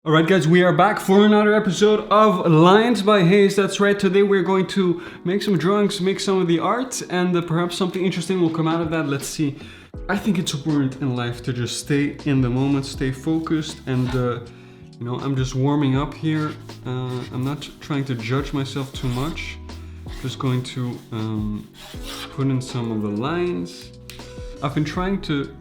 Alright guys, we are back for another episode of Lines by Haze. That's right, today we're going to make some drawings, make some of the art, and perhaps something interesting will come out of that. Let's see. I think it's important in life to just stay in the moment, stay focused, and I'm just warming up here. I'm not trying to judge myself too much. Just going to put in some of the lines. I've been trying to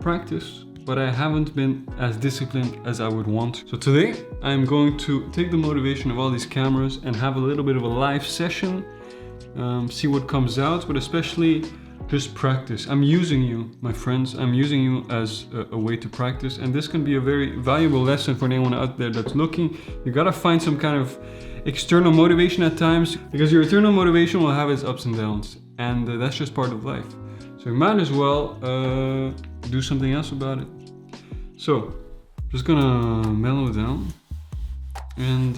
practice, but I haven't been as disciplined as I would want. So today I'm going to take the motivation of all these cameras and have a little bit of a live session, see what comes out, but especially just practice. I'm using you, my friends, I'm using you as a way to practice, and this can be a very valuable lesson for anyone out there that's looking. You gotta find some kind of external motivation at times, because your internal motivation will have its ups and downs, and that's just part of life. So you might as well do something else about it. So, just gonna mellow down and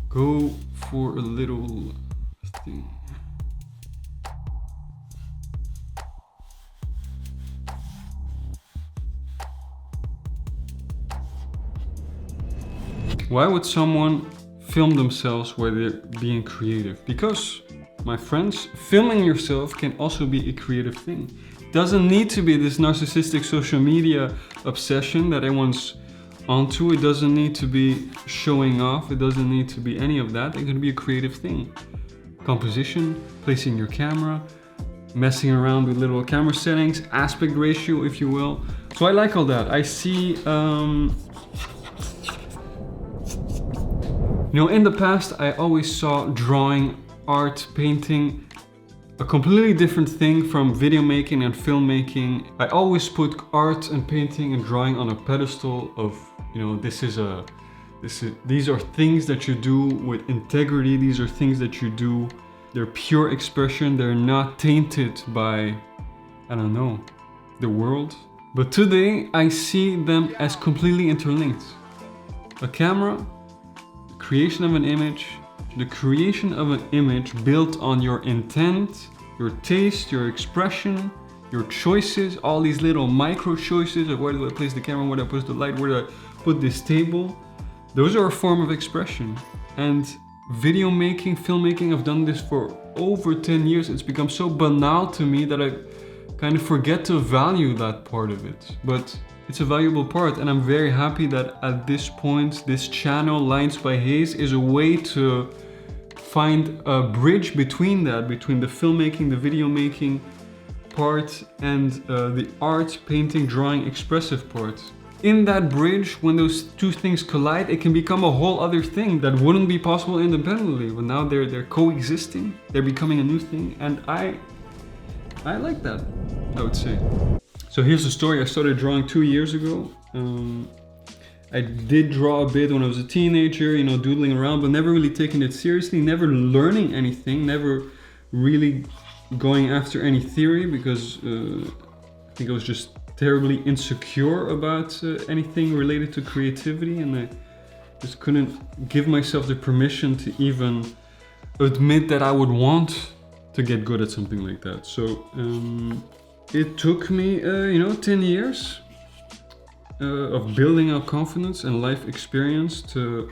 go for a little thing. Why would someone film themselves while they're being creative? Because, my friends, filming yourself can also be a creative thing. It doesn't need to be this narcissistic social media obsession that everyone's onto. It doesn't need to be showing off. It doesn't need to be any of that. It can be a creative thing. Composition, placing your camera, messing around with little camera settings, aspect ratio, if you will. So I like all that. I see, in the past, I always saw drawing, art, painting, a completely different thing from video making and filmmaking. I always put art and painting and drawing on a pedestal of, these are things that you do with integrity. These are things that you do. They're pure expression. They're not tainted by, the world. But today I see them as completely interlinked. A camera, creation of an image, the creation of an image built on your intent, your taste, your expression, your choices, all these little micro choices of where do I place the camera, where do I put the light, where do I put this table. Those are a form of expression. And video making, filmmaking, I've done this for over 10 years. It's become so banal to me that I kind of forget to value that part of it. But it's a valuable part, and I'm very happy that at this point, this channel, Lines by Haze, is a way to find a bridge between that, between the filmmaking, the video making part, and the art, painting, drawing, expressive part. In that bridge, when those two things collide, it can become a whole other thing that wouldn't be possible independently. But now they're coexisting, they're becoming a new thing, and I like that, I would say. So here's the story. I started drawing 2 years ago. I did draw a bit when I was a teenager, doodling around, but never really taking it seriously, never learning anything, never really going after any theory, because I think I was just terribly insecure about anything related to creativity, and I just couldn't give myself the permission to even admit that I would want to get good at something like that. So it took me, 10 years of building up confidence and life experience to,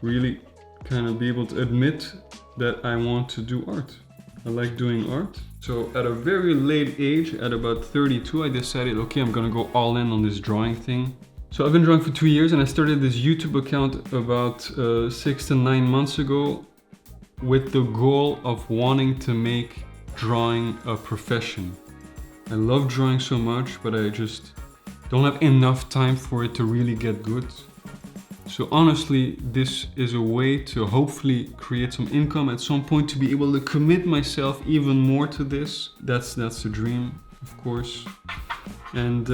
really kind of be able to admit that I want to do art. I like doing art. So at a very late age, at about 32, I decided, okay, I'm gonna go all in on this drawing thing. So I've been drawing for 2 years, and I started this YouTube account about 6 to 9 months ago with the goal of wanting to make drawing a profession. I love drawing so much, but I just don't have enough time for it to really get good. So honestly, this is a way to hopefully create some income at some point, to be able to commit myself even more to this. That's the dream, of course. And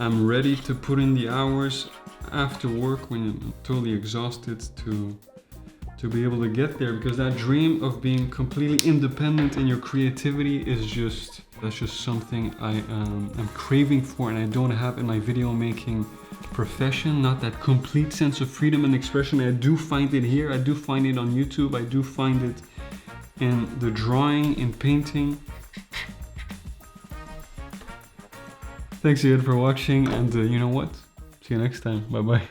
I'm ready to put in the hours after work when I'm totally exhausted to be able to get there, because that dream of being completely independent in your creativity that's just something I am craving for, and I don't have in my video making profession. Not that complete sense of freedom and expression. I do find it here, I do find it on YouTube, I do find it in the drawing, in painting. Thanks again for watching, and you know what? See you next time. Bye bye.